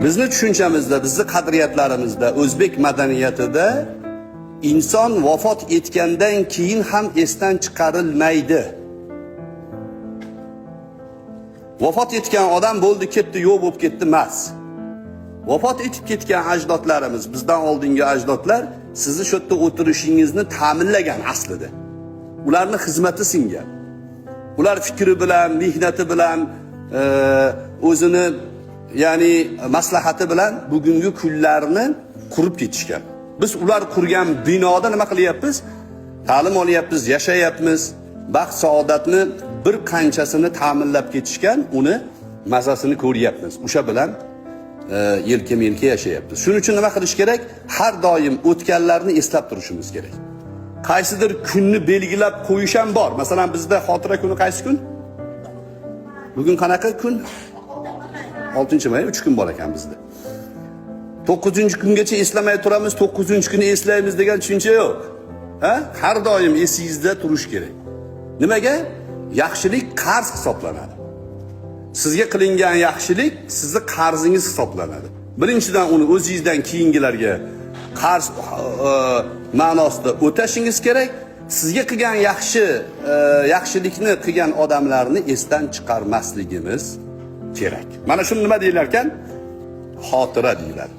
Bizni tushunchamizda, bizni qadriyatlarimizda, o'zbek madaniyatida inson vafot etgandan keyin ham esdan chiqarilmaydi. Vafot etgan odam bo'ldi, ketdi, yo'q bo'lib ketdi emas. Vafot etib ketgan ajdodlarimiz, bizdan oldingi ajdodlar sizni shu yerda o'tirishingizni ta'minlagan aslida. Ularning xizmati singan. Ular fikri bilan, mehnati bilan, o'zini ya'ni maslahati bilan bugungi kunlarni qurib ketishgan. Biz ular qurgan binoda nima qilyapmiz? Ta'lim olyapmiz, yashayapmiz. Baxt saodatni bir qanchasini ta'minlab ketishgan, uni mazasini ko'ryapmiz. O'sha bilan yelka-melka yashayapmiz. Shuning uchun nima qilish kerak? Har doim o'tganlarni eslab turishimiz kerak. Qaysidir kunni belgilab qo'yish ham bor. Masalan, bizda xotira kuni qaysi kun? Bugun qanaqa kun? 6-may, 3 kun bor ekan bizda. 9-kungacha eslamay turamiz, 9-kuni eslaymiz degan tushuncha yo'q. Ha? Har doim esingizda turish kerak. Nimaga? Yaxshilik qarz hisoblanadi. Sizga qilingan yaxshilik sizni qarzingiz hisoblanadi. Birinchidan uni o'zingizdan keyingilarga qarz ma'nosida o'tashingiz kerak. Sizga qilgan yaxshilikni qilgan odamlarni esdan chiqarmasligimiz kerak. Mana shuni nima deylar ekan? Xotira deyiladi.